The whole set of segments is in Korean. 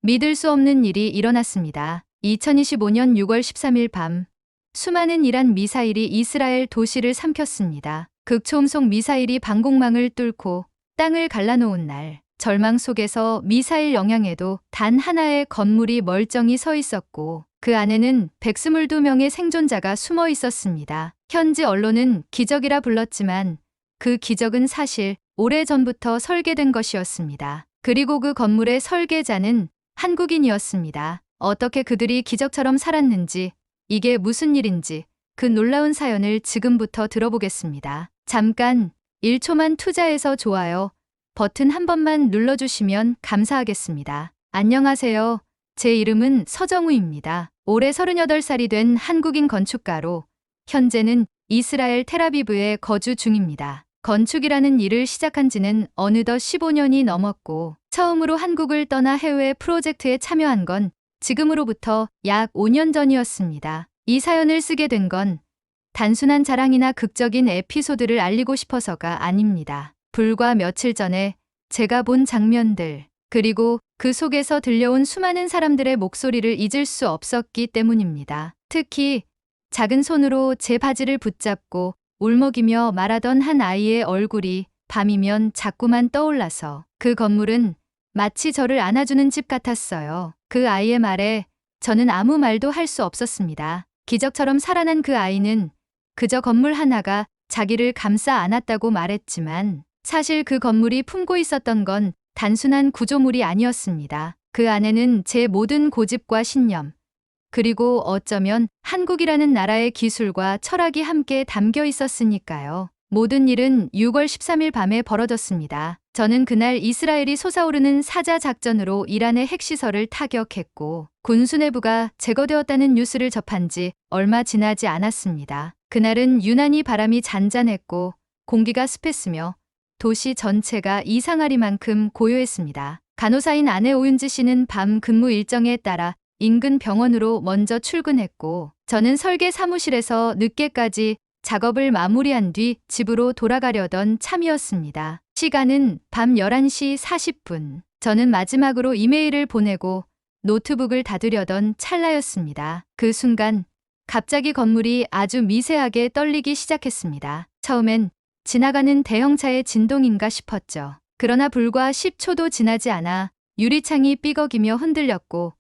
믿을 수 없는 일이 일어났습니다. 2025년 6월 13일 밤 수많은 이란 미사일이 이스라엘 도시를 삼켰습니다. 극초음속 미사일이 방공망을 뚫고 땅을 갈라놓은 날, 절망 속에서 미사일 영향에도 단 하나의 건물이 멀쩡히 서 있었고 그 안에는 122명의 생존자가 숨어 있었습니다. 현지 언론은 기적이라 불렀지만 그 기적은 사실 오래전부터 설계된 것이었습니다. 그리고 그 건물의 설계자는 한국인이었습니다. 어떻게 그들이 기적처럼 살았는지, 이게 무슨 일인지 그 놀라운 사연을 지금부터 들어보겠습니다. 잠깐 1초만 투자해서 좋아요 버튼 한 번만 눌러주시면 감사하겠습니다. 안녕하세요. 제 이름은 서정우입니다. 올해 38살이 된 한국인 건축가로 현재는 이스라엘 텔아비브에 거주 중입니다. 건축이라는 일을 시작한 지는 어느덧 15년이 넘었고 처음으로 한국을 떠나 해외 프로젝트에 참여한 건 지금으로부터 약 5년 전이었습니다. 이 사연을 쓰게 된 건 단순한 자랑이나 극적인 에피소드를 알리고 싶어서가 아닙니다. 불과 며칠 전에 제가 본 장면들, 그리고 그 속에서 들려온 수많은 사람들의 목소리를 잊을 수 없었기 때문입니다. 특히 작은 손으로 제 바지를 붙잡고 울먹이며 말하던 한 아이의 얼굴이 밤이면 자꾸만 떠올라서 그 건물은 마치 저를 안아주는 집 같았어요. 그 아이의 말에 저는 아무 말도 할 수 없었습니다. 기적처럼 살아난 그 아이는 그저 건물 하나가 자기를 감싸 안았다고 말했지만 사실 그 건물이 품고 있었던 건 단순한 구조물이 아니었습니다. 그 안에는 제 모든 고집과 신념, 그리고 어쩌면 한국이라는 나라의 기술과 철학이 함께 담겨 있었으니까요. 모든 일은 6월 13일 밤에 벌어졌습니다. 저는 그날 이스라엘이 솟아오르는 사자 작전으로 이란의 핵시설을 타격했고 군 수뇌부가 제거되었다는 뉴스를 접한 지 얼마 지나지 않았습니다. 그날은 유난히 바람이 잔잔했고 공기가 습했으며 도시 전체가 이상하리만큼 고요했습니다. 간호사인 아내 오윤지 씨는 밤 근무 일정에 따라 인근 병원으로 먼저 출근했고 저는 설계 사무실에서 늦게까지 작업을 마무리한 뒤 집으로 돌아가려던 참이었습니다. 시간은 밤 11시 40분. 저는 마지막으로 이메일을 보내고 노트북을 닫으려던 찰나였습니다. 그 순간 갑자기 건물이 아주 미세하게 떨리기 시작했습니다. 처음엔 지나가는 대형차의 진동인가 싶었죠. 그러나 불과 10초도 지나지 않아 유리창이 삐걱이며 흔들렸고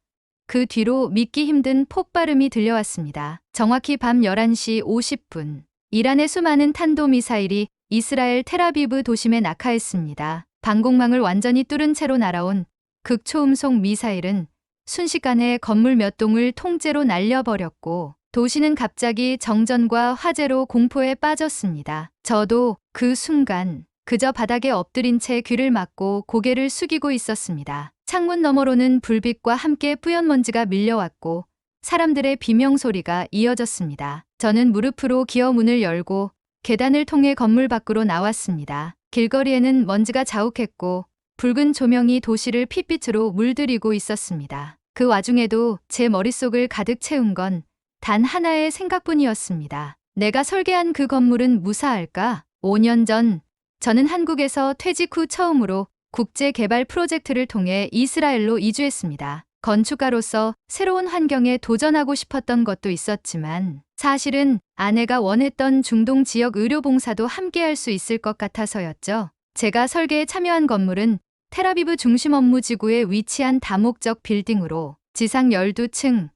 그 뒤로 믿기 힘든 폭발음이 들려왔습니다. 정확히 밤 11시 50분. 이란의 수많은 탄도미사일이 이스라엘 텔아비브 도심에 낙하했습니다. 방공망을 완전히 뚫은 채로 날아온 극초음속 미사일은 순식간에 건물 몇 동을 통째로 날려버렸고 도시는 갑자기 정전과 화재로 공포에 빠졌습니다. 저도 그 순간 그저 바닥에 엎드린 채 귀를 막고 고개를 숙이고 있었습니다. 창문 너머로는 불빛과 함께 뿌연 먼지가 밀려왔고 사람들의 비명소리가 이어졌습니다. 저는 무릎으로 기어 문을 열고 계단을 통해 건물 밖으로 나왔습니다. 길거리에는 먼지가 자욱했고 붉은 조명이 도시를 핏빛으로 물들이고 있었습니다. 그 와중에도 제 머릿속을 가득 채운 건 단 하나의 생각뿐이었습니다. 내가 설계한 그 건물은 무사할까? 5년 전 저는 한국에서 퇴직 후 처음으로 국제 개발 프로젝트를 통해 이스라엘로 이주했습니다. 건축가로서 새로운 환경에 도전하고 싶었던 것도 있었지만 사실은 아내가 원했던 중동 지역 의료봉사도 함께 할 수 있을 것 같아서였죠. 제가 설계에 참여한 건물은 텔아비브 중심 업무지구에 위치한 다목적 빌딩으로 지상 12층,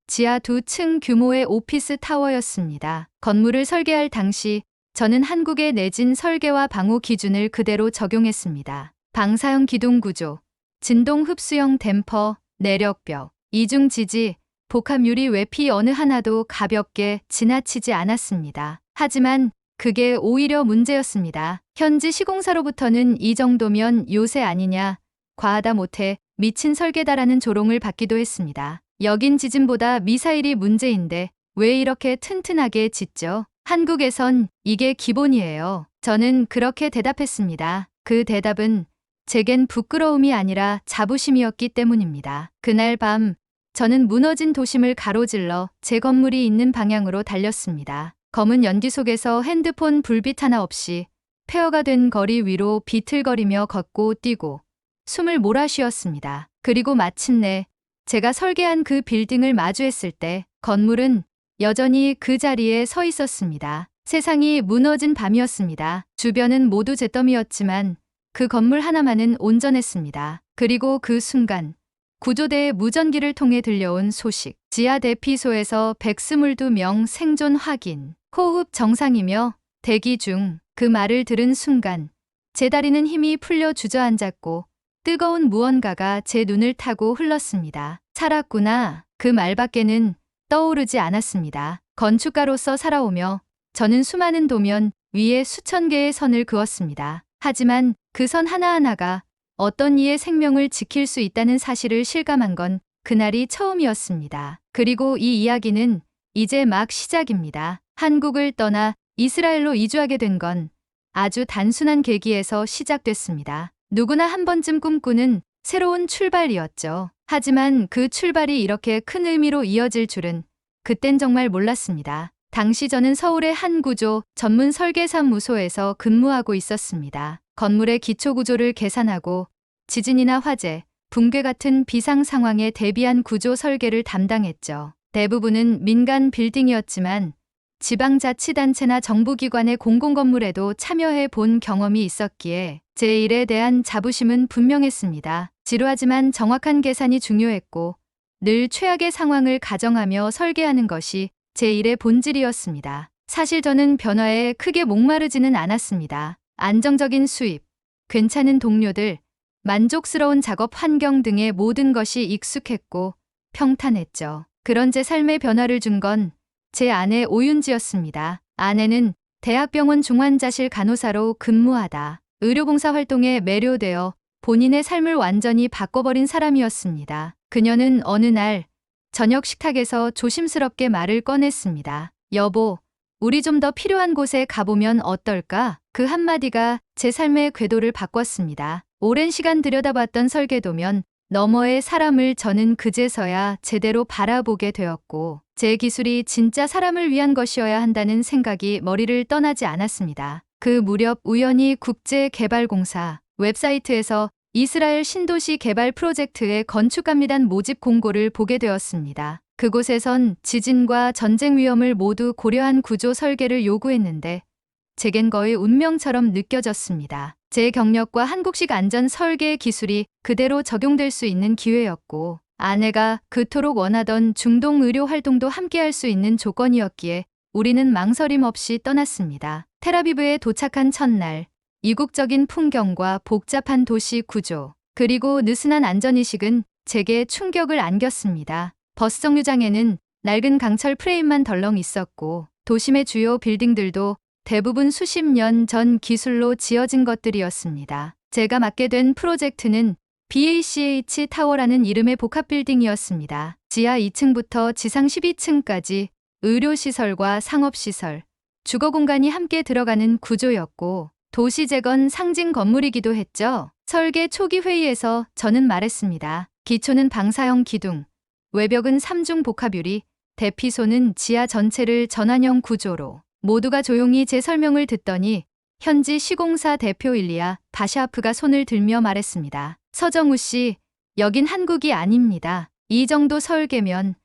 지하 2층 규모의 오피스 타워였습니다. 건물을 설계할 당시 저는 한국의 내진 설계와 방호 기준을 그대로 적용했습니다. 방사형 기둥 구조, 진동 흡수형 댐퍼, 내력벽, 이중 지지, 복합 유리 외피 어느 하나도 가볍게 지나치지 않았습니다. 하지만 그게 오히려 문제였습니다. 현지 시공사로부터는 이 정도면 요새 아니냐, 과하다 못해 미친 설계다라는 조롱을 받기도 했습니다. 여긴 지진보다 미사일이 문제인데 왜 이렇게 튼튼하게 짓죠? 한국에선 이게 기본이에요. 저는 그렇게 대답했습니다. 그 대답은 제겐 부끄러움이 아니라 자부심이었기 때문입니다. 그날 밤 저는 무너진 도심을 가로질러 제 건물이 있는 방향으로 달렸습니다. 검은 연기 속에서 핸드폰 불빛 하나 없이 폐허가 된 거리 위로 비틀거리며 걷고 뛰고 숨을 몰아쉬었습니다. 그리고 마침내 제가 설계한 그 빌딩을 마주했을 때 건물은 여전히 그 자리에 서 있었습니다. 세상이 무너진 밤이었습니다. 주변은 모두 잿더미였지만 그 건물 하나만은 온전했습니다. 그리고 그 순간 구조대의 무전기를 통해 들려온 소식. 지하 대피소에서 122명 생존 확인. 호흡 정상이며 대기 중. 그 말을 들은 순간 제 다리는 힘이 풀려 주저앉았고 뜨거운 무언가가 제 눈을 타고 흘렀습니다. 살았구나. 그 말밖에는 떠오르지 않았습니다. 건축가로서 살아오며 저는 수많은 도면 위에 수천 개의 선을 그었습니다. 하지만 그 선 하나하나가 어떤 이의 생명을 지킬 수 있다는 사실을 실감한 건 그날이 처음이었습니다. 그리고 이 이야기는 이제 막 시작입니다. 한국을 떠나 이스라엘로 이주하게 된 건 아주 단순한 계기에서 시작됐습니다. 누구나 한 번쯤 꿈꾸는 새로운 출발이었죠. 하지만 그 출발이 이렇게 큰 의미로 이어질 줄은 그땐 정말 몰랐습니다. 당시 저는 서울의 한 구조 전문 설계사무소에서 근무하고 있었습니다. 건물의 기초 구조를 계산하고 지진이나 화재, 붕괴 같은 비상 상황에 대비한 구조 설계를 담당했죠. 대부분은 민간 빌딩이었지만 지방자치단체나 정부기관의 공공건물에도 참여해 본 경험이 있었기에 제 일에 대한 자부심은 분명했습니다. 지루하지만 정확한 계산이 중요했고 늘 최악의 상황을 가정하며 설계하는 것이 제 일의 본질이었습니다. 사실 저는 변화에 크게 목마르지는 않았습니다. 안정적인 수입, 괜찮은 동료들, 만족스러운 작업 환경 등의 모든 것이 익숙했고 평탄했죠. 그런 제 삶의 변화를 준 건 제 아내 오윤지였습니다. 아내는 대학병원 중환자실 간호사로 근무하다 의료봉사 활동에 매료되어 본인의 삶을 완전히 바꿔버린 사람이었습니다. 그녀는 어느 날 저녁 식탁에서 조심스럽게 말을 꺼냈습니다. 여보, 우리 좀 더 필요한 곳에 가보면 어떨까? 그 한마디가 제 삶의 궤도를 바꿨습니다. 오랜 시간 들여다봤던 설계도면 너머의 사람을 저는 그제서야 제대로 바라보게 되었고 제 기술이 진짜 사람을 위한 것이어야 한다는 생각이 머리를 떠나지 않았습니다. 그 무렵 우연히 국제개발공사 웹사이트에서 이스라엘 신도시 개발 프로젝트의 건축갑리단 모집 공고를 보게 되었습니다. 그곳에선 지진과 전쟁 위험을 모두 고려한 구조 설계를 요구했는데 제겐 거의 운명처럼 느껴졌습니다. 제 경력과 한국식 안전 설계 기술이 그대로 적용될 수 있는 기회였고 아내가 그토록 원하던 중동 의료 활동도 함께할 수 있는 조건이었기에 우리는 망설임 없이 떠났습니다. 텔아비브에 도착한 첫날 이국적인 풍경과 복잡한 도시 구조 그리고 느슨한 안전의식은 제게 충격을 안겼습니다. 버스 정류장에는 낡은 강철 프레임만 덜렁 있었고 도심의 주요 빌딩들도 대부분 수십 년 전 기술로 지어진 것들이었습니다. 제가 맡게 된 프로젝트는 BACH 타워라는 이름의 복합 빌딩이었습니다. 지하 2층부터 지상 12층까지 의료시설과 상업시설, 주거공간이 함께 들어가는 구조였고 도시재건 상징 건물이기도 했죠. 설계 초기 회의에서 저는 말했습니다. 기초는 방사형 기둥, 외벽은 3중 복합유리, 대피소는 지하 전체를 전환형 구조로. 모두가 조용히 제 설명을 듣더니 현지 시공사 대표 일리아 바샤프가 손을 들며 말했습니다. 서정우 씨, 여긴 한국이 아닙니다. 이 정도 설계면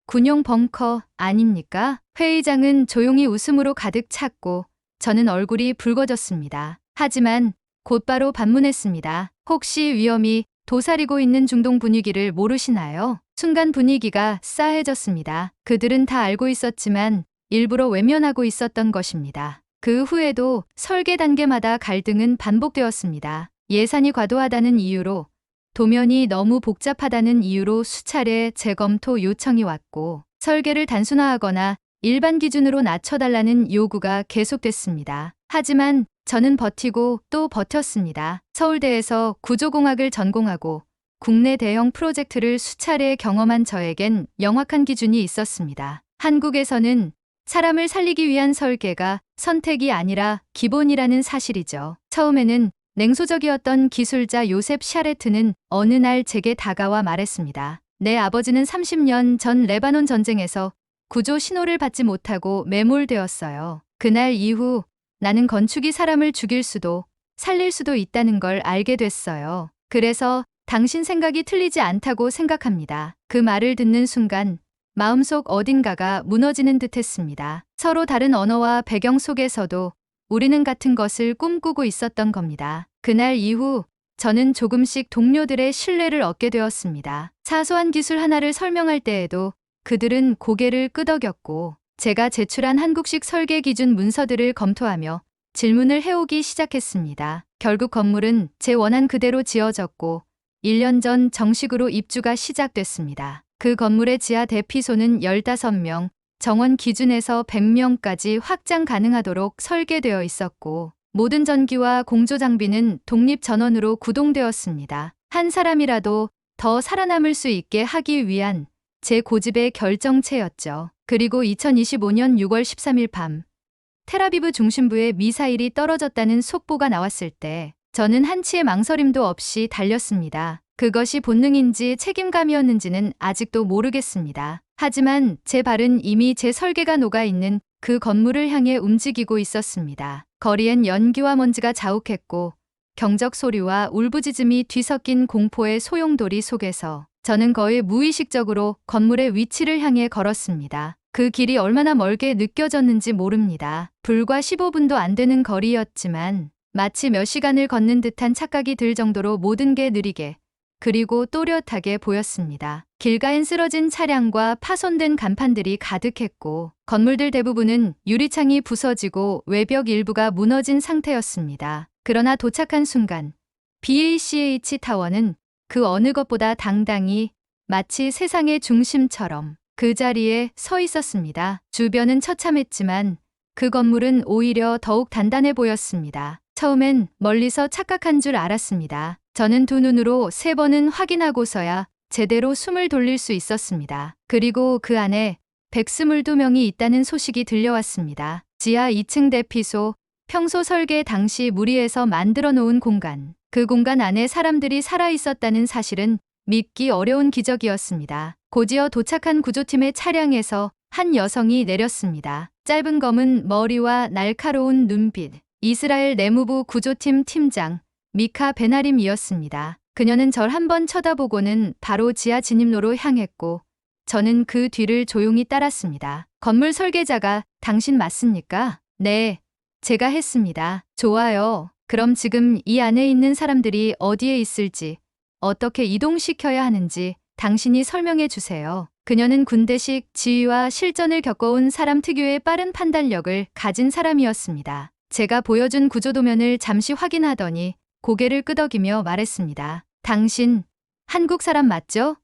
군용 벙커 아닙니까? 회의장은 조용히 웃음으로 가득 찼고 저는 얼굴이 붉어졌습니다. 하지만 곧바로 반문했습니다. 혹시 위험이 도사리고 있는 중동 분위기를 모르시나요? 순간 분위기가 싸해졌습니다. 그들은 다 알고 있었지만 일부러 외면하고 있었던 것입니다. 그 후에도 설계 단계마다 갈등은 반복되었습니다. 예산이 과도하다는 이유로, 도면이 너무 복잡하다는 이유로 수차례 재검토 요청이 왔고, 설계를 단순화하거나 일반 기준으로 낮춰달라는 요구가 계속됐습니다. 하지만 저는 버티고 또 버텼습니다. 서울대에서 구조공학을 전공하고 국내 대형 프로젝트를 수차례 경험한 저에겐 명확한 기준이 있었습니다. 한국에서는 사람을 살리기 위한 설계가 선택이 아니라 기본이라는 사실이죠. 처음에는 냉소적이었던 기술자 요셉 샤레트는 어느 날 제게 다가와 말했습니다. 내 아버지는 30년 전 레바논 전쟁에서 구조 신호를 받지 못하고 매몰되었어요. 그날 이후 나는 건축이 사람을 죽일 수도 살릴 수도 있다는 걸 알게 됐어요. 그래서 당신 생각이 틀리지 않다고 생각합니다. 그 말을 듣는 순간 마음속 어딘가가 무너지는 듯 했습니다. 서로 다른 언어와 배경 속에서도 우리는 같은 것을 꿈꾸고 있었던 겁니다. 그날 이후 저는 조금씩 동료들의 신뢰를 얻게 되었습니다. 사소한 기술 하나를 설명할 때에도 그들은 고개를 끄덕였고, 제가 제출한 한국식 설계 기준 문서들을 검토하며 질문을 해오기 시작했습니다. 결국 건물은 제 원한 그대로 지어졌고 1년 전 정식으로 입주가 시작됐습니다. 그 건물의 지하 대피소는 15명, 정원 기준에서 100명까지 확장 가능하도록 설계되어 있었고, 모든 전기와 공조 장비는 독립 전원으로 구동되었습니다. 한 사람이라도 더 살아남을 수 있게 하기 위한 제 고집의 결정체였죠. 그리고 2025년 6월 13일 밤, 텔아비브 중심부에 미사일이 떨어졌다는 속보가 나왔을 때 저는 한치의 망설임도 없이 달렸습니다. 그것이 본능인지 책임감이었는지는 아직도 모르겠습니다. 하지만 제 발은 이미 제 설계가 녹아있는 그 건물을 향해 움직이고 있었습니다. 거리엔 연기와 먼지가 자욱했고 경적 소리와 울부짖음이 뒤섞인 공포의 소용돌이 속에서 저는 거의 무의식적으로 건물의 위치를 향해 걸었습니다. 그 길이 얼마나 멀게 느껴졌는지 모릅니다. 불과 15분도 안 되는 거리였지만 마치 몇 시간을 걷는 듯한 착각이 들 정도로 모든 게 느리게 그리고 또렷하게 보였습니다. 길가엔 쓰러진 차량과 파손된 간판들이 가득했고 건물들 대부분은 유리창이 부서지고 외벽 일부가 무너진 상태였습니다. 그러나 도착한 순간 BACH 타워는 그 어느 것보다 당당히 마치 세상의 중심처럼 그 자리에 서 있었습니다. 주변은 처참했지만 그 건물은 오히려 더욱 단단해 보였습니다. 처음엔 멀리서 착각한 줄 알았습니다. 저는 두 눈으로 3번은 확인하고서야 제대로 숨을 돌릴 수 있었습니다. 그리고 그 안에 122명이 있다는 소식이 들려왔습니다. 지하 2층 대피소, 평소 설계 당시 무리해서 만들어 놓은 공간. 그 공간 안에 사람들이 살아 있었다는 사실은 믿기 어려운 기적이었습니다. 곧이어 도착한 구조팀의 차량에서 한 여성이 내렸습니다. 짧은 검은 머리와 날카로운 눈빛. 이스라엘 내무부 구조팀 팀장 미카 베나림이었습니다. 그녀는 절 한번 쳐다보고는 바로 지하 진입로로 향했고 저는 그 뒤를 조용히 따랐습니다. 건물 설계자가 당신 맞습니까? 네, 제가 했습니다. 좋아요. 그럼 지금 이 안에 있는 사람들이 어디에 있을지, 어떻게 이동시켜야 하는지 당신이 설명해 주세요. 그녀는 군대식 지휘와 실전을 겪어온 사람 특유의 빠른 판단력을 가진 사람이었습니다. 제가 보여준 구조도면을 잠시 확인하더니 고개를 끄덕이며 말했습니다. 당신 한국 사람 맞죠?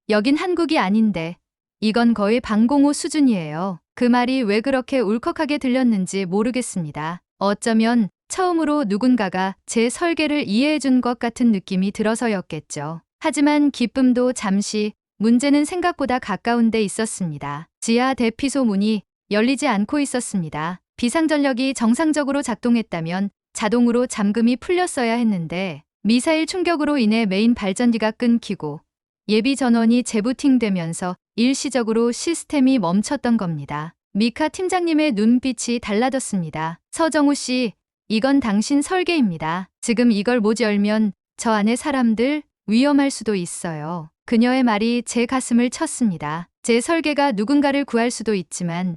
여긴 한국이 아닌데 이건 거의 방공호 수준이에요. 그 말이 왜 그렇게 울컥하게 들렸는지 모르겠습니다. 어쩌면 처음으로 누군가가 제 설계를 이해해 준 것 같은 느낌이 들어서였겠죠. 하지만 기쁨도 잠시, 문제는 생각보다 가까운 데 있었습니다. 지하 대피소 문이 열리지 않고 있었습니다. 비상전력이 정상적으로 작동했다면 자동으로 잠금이 풀렸어야 했는데 미사일 충격으로 인해 메인 발전기가 끊기고 예비 전원이 재부팅되면서 일시적으로 시스템이 멈췄던 겁니다. 미카 팀장님의 눈빛이 달라졌습니다. 서정우 씨, 이건 당신 설계입니다. 지금 이걸 못 열면 저 안에 사람들 위험할 수도 있어요. 그녀의 말이 제 가슴을 쳤습니다. 제 설계가 누군가를 구할 수도 있지만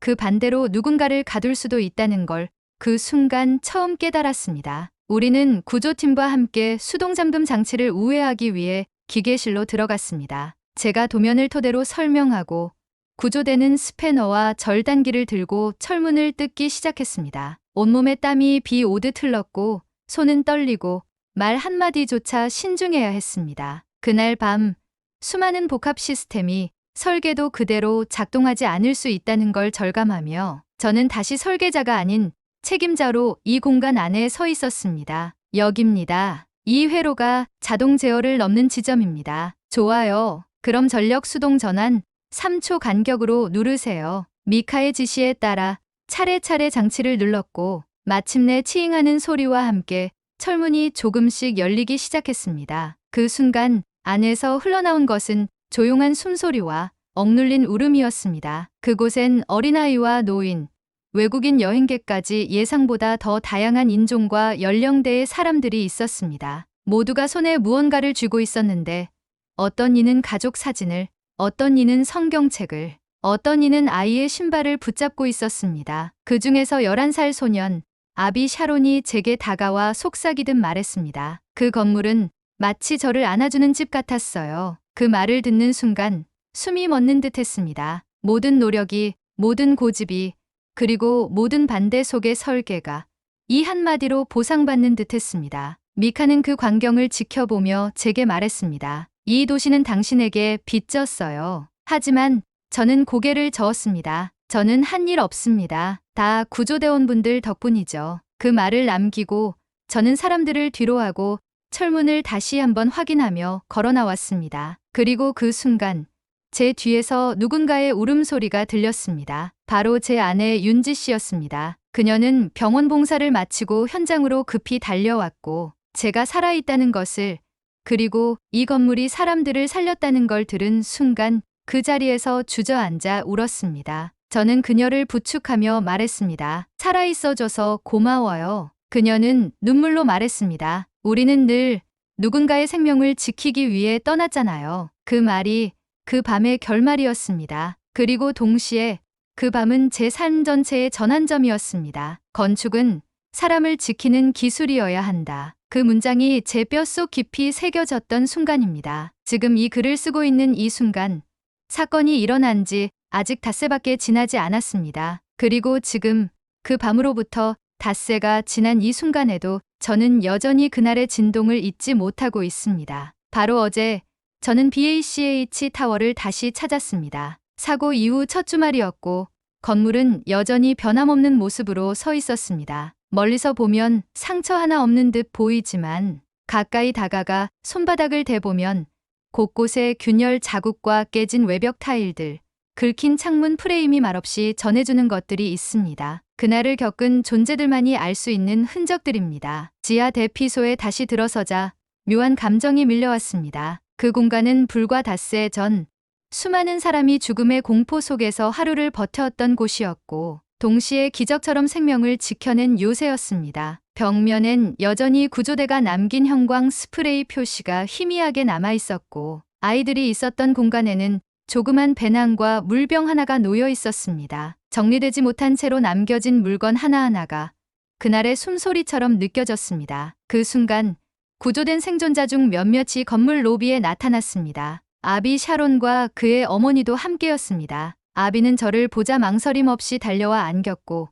그 반대로 누군가를 가둘 수도 있다는 걸 그 순간 처음 깨달았습니다. 우리는 구조팀과 함께 수동잠금 장치를 우회하기 위해 기계실로 들어갔습니다. 제가 도면을 토대로 설명하고 구조대는 스패너와 절단기를 들고 철문을 뜯기 시작했습니다. 온몸에 땀이 비 오듯 흘렀고 손은 떨리고 말 한마디조차 신중해야 했습니다. 그날 밤 수많은 복합 시스템이 설계도 그대로 작동하지 않을 수 있다는 걸 절감하며 저는 다시 설계자가 아닌 책임자로 이 공간 안에 서 있었습니다. 여기입니다. 이 회로가 자동 제어를 넘는 지점입니다. 좋아요. 그럼 전력 수동 전환 3초 간격으로 누르세요. 미카의 지시에 따라 차례차례 장치를 눌렀고 마침내 치잉하는 소리와 함께 철문이 조금씩 열리기 시작했습니다. 그 순간 안에서 흘러나온 것은 조용한 숨소리와 억눌린 울음이었습니다. 그곳엔 어린아이와 노인, 외국인 여행객까지 예상보다 더 다양한 인종과 연령대의 사람들이 있었습니다. 모두가 손에 무언가를 쥐고 있었는데 어떤 이는 가족 사진을, 어떤 이는 성경책을, 어떤 이는 아이의 신발을 붙잡고 있었습니다. 그 중에서 11살 소년 아비 샤론이 제게 다가와 속삭이듯 말했습니다. 그 건물은 마치 저를 안아주는 집 같았어요. 그 말을 듣는 순간 숨이 멎는 듯 했습니다. 모든 노력이, 모든 고집이, 그리고 모든 반대 속의 설계가 이 한마디로 보상받는 듯 했습니다. 미카는 그 광경을 지켜보며 제게 말했습니다. 이 도시는 당신에게 빚졌어요. 하지만 저는 고개를 저었습니다. 저는 한 일 없습니다. 다 구조대원분들 덕분이죠. 그 말을 남기고 저는 사람들을 뒤로하고 철문을 다시 한번 확인하며 걸어 나왔습니다. 그리고 그 순간 제 뒤에서 누군가의 울음소리가 들렸습니다. 바로 제 아내 윤지 씨였습니다. 그녀는 병원 봉사를 마치고 현장으로 급히 달려왔고 제가 살아있다는 것을, 그리고 이 건물이 사람들을 살렸다는 걸 들은 순간 그 자리에서 주저앉아 울었습니다. 저는 그녀를 부축하며 말했습니다. 살아있어줘서 고마워요. 그녀는 눈물로 말했습니다. 우리는 늘 누군가의 생명을 지키기 위해 떠났잖아요. 그 말이 그 밤의 결말이었습니다. 그리고 동시에 그 밤은 제 삶 전체의 전환점이었습니다. 건축은 사람을 지키는 기술이어야 한다. 그 문장이 제 뼛속 깊이 새겨졌던 순간입니다. 지금 이 글을 쓰고 있는 이 순간, 사건이 일어난 지 아직 닷새밖에 지나지 않았습니다. 그리고 지금 그 밤으로부터 닷새가 지난 이 순간에도 저는 여전히 그날의 진동을 잊지 못하고 있습니다. 바로 어제 저는 BACH 타워를 다시 찾았습니다. 사고 이후 첫 주말이었고 건물은 여전히 변함없는 모습으로 서 있었습니다. 멀리서 보면 상처 하나 없는 듯 보이지만 가까이 다가가 손바닥을 대보면 곳곳에 균열 자국과 깨진 외벽 타일들, 긁힌 창문 프레임이 말없이 전해주는 것들이 있습니다. 그날을 겪은 존재들만이 알 수 있는 흔적들입니다. 지하 대피소에 다시 들어서자 묘한 감정이 밀려왔습니다. 그 공간은 불과 닷새 전 수많은 사람이 죽음의 공포 속에서 하루를 버텼던 곳이었고 동시에 기적처럼 생명을 지켜낸 요새였습니다. 벽면엔 여전히 구조대가 남긴 형광 스프레이 표시가 희미하게 남아있었고 아이들이 있었던 공간에는 조그만 배낭과 물병 하나가 놓여 있었습니다. 정리되지 못한 채로 남겨진 물건 하나하나가 그날의 숨소리처럼 느껴졌습니다. 그 순간 구조된 생존자 중 몇몇이 건물 로비에 나타났습니다. 아비 샤론과 그의 어머니도 함께였습니다. 아비는 저를 보자 망설임 없이 달려와 안겼고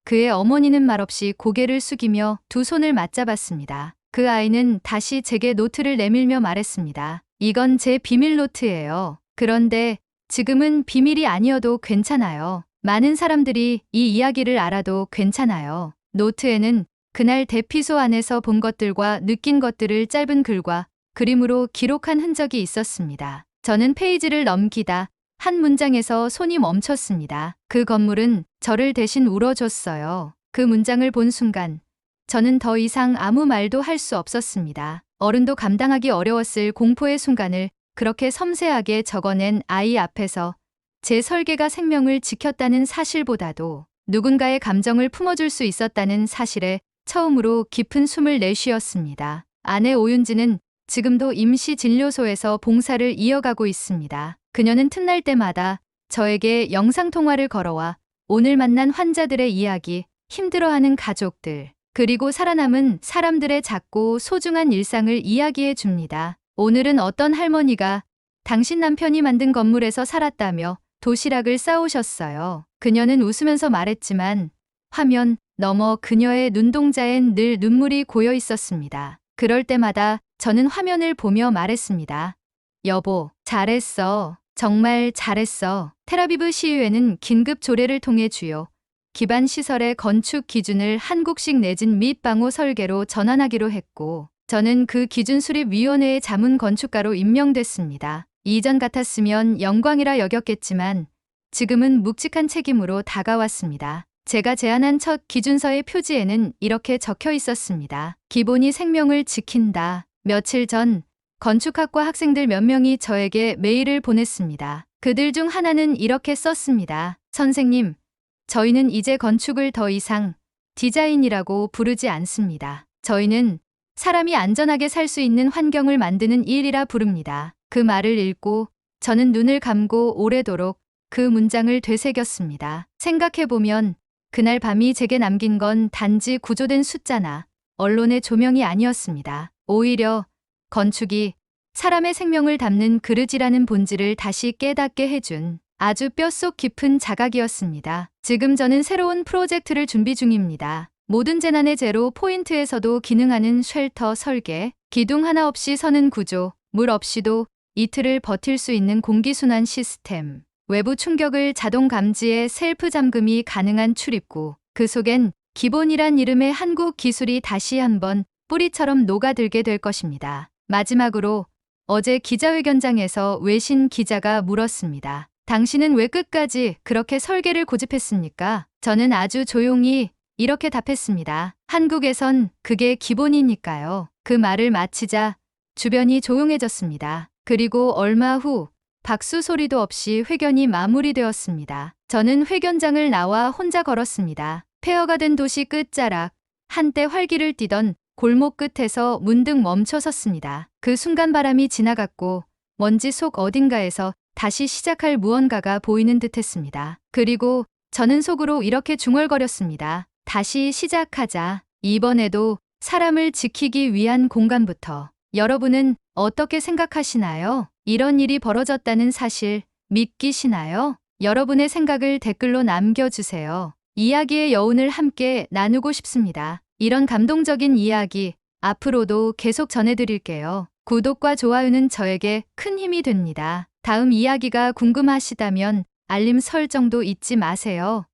그의 어머니는 말없이 고개를 숙이며 두 손을 맞잡았습니다. 그 아이는 다시 제게 노트를 내밀며 말했습니다. 이건 제 비밀 노트예요. 그런데 지금은 비밀이 아니어도 괜찮아요. 많은 사람들이 이 이야기를 알아도 괜찮아요. 노트에는 그날 대피소 안에서 본 것들과 느낀 것들을 짧은 글과 그림으로 기록한 흔적이 있었습니다. 저는 페이지를 넘기다 한 문장에서 손이 멈췄습니다. 그 건물은 저를 대신 울어줬어요. 그 문장을 본 순간 저는 더 이상 아무 말도 할 수 없었습니다. 어른도 감당하기 어려웠을 공포의 순간을 그렇게 섬세하게 적어낸 아이 앞에서 제 설계가 생명을 지켰다는 사실보다도 누군가의 감정을 품어줄 수 있었다는 사실에 처음으로 깊은 숨을 내쉬었습니다. 아내 오윤지는 지금도 임시진료소에서 봉사를 이어가고 있습니다. 그녀는 틈날 때마다 저에게 영상통화를 걸어와 오늘 만난 환자들의 이야기, 힘들어하는 가족들, 그리고 살아남은 사람들의 작고 소중한 일상을 이야기해 줍니다. 오늘은 어떤 할머니가 당신 남편이 만든 건물에서 살았다며 도시락을 싸오셨어요. 그녀는 웃으면서 말했지만 화면 너머 그녀의 눈동자엔 늘 눈물이 고여 있었습니다. 그럴 때마다 저는 화면을 보며 말했습니다. 여보, 잘했어. 정말 잘했어. 텔아비브 시의회는 긴급 조례를 통해 주요 기반 시설의 건축 기준을 한국식 내진 및 방호 설계로 전환하기로 했고 저는 그 기준 수립 위원회의 자문 건축가로 임명됐습니다. 이전 같았으면 영광이라 여겼겠지만 지금은 묵직한 책임으로 다가왔습니다. 제가 제안한 첫 기준서의 표지에는 이렇게 적혀 있었습니다. 기본이 생명을 지킨다. 며칠 전 건축학과 학생들 몇 명이 저에게 메일을 보냈습니다. 그들 중 하나는 이렇게 썼습니다. 선생님, 저희는 이제 건축을 더 이상 디자인이라고 부르지 않습니다. 저희는 사람이 안전하게 살 수 있는 환경을 만드는 일이라 부릅니다. 그 말을 읽고 저는 눈을 감고 오래도록 그 문장을 되새겼습니다. 생각해보면 그날 밤이 제게 남긴 건 단지 구조된 숫자나 언론의 조명이 아니었습니다. 오히려 건축이 사람의 생명을 담는 그릇이라는 본질을 다시 깨닫게 해준 아주 뼛속 깊은 자각이었습니다. 지금 저는 새로운 프로젝트를 준비 중입니다. 모든 재난의 제로 포인트에서도 기능하는 쉘터 설계, 기둥 하나 없이 서는 구조, 물 없이도 이틀을 버틸 수 있는 공기순환 시스템, 외부 충격을 자동 감지해 셀프 잠금이 가능한 출입구, 그 속엔 기본이란 이름의 한국 기술이 다시 한번 뿌리처럼 녹아들게 될 것입니다. 마지막으로 어제 기자회견장에서 외신 기자가 물었습니다. 당신은 왜 끝까지 그렇게 설계를 고집했습니까? 저는 아주 조용히 이렇게 답했습니다. 한국에선 그게 기본이니까요. 그 말을 마치자 주변이 조용해졌습니다. 그리고 얼마 후 박수 소리도 없이 회견이 마무리되었습니다. 저는 회견장을 나와 혼자 걸었습니다. 폐허가 된 도시 끝자락, 한때 활기를 띠던 골목 끝에서 문득 멈춰 섰습니다. 그 순간 바람이 지나갔고 먼지 속 어딘가에서 다시 시작할 무언가가 보이는 듯했습니다. 그리고 저는 속으로 이렇게 중얼거렸습니다. 다시 시작하자. 이번에도 사람을 지키기 위한 공간부터. 여러분은 어떻게 생각하시나요? 이런 일이 벌어졌다는 사실 믿기시나요? 여러분의 생각을 댓글로 남겨주세요. 이야기의 여운을 함께 나누고 싶습니다. 이런 감동적인 이야기 앞으로도 계속 전해드릴게요. 구독과 좋아요는 저에게 큰 힘이 됩니다. 다음 이야기가 궁금하시다면 알림 설정도 잊지 마세요.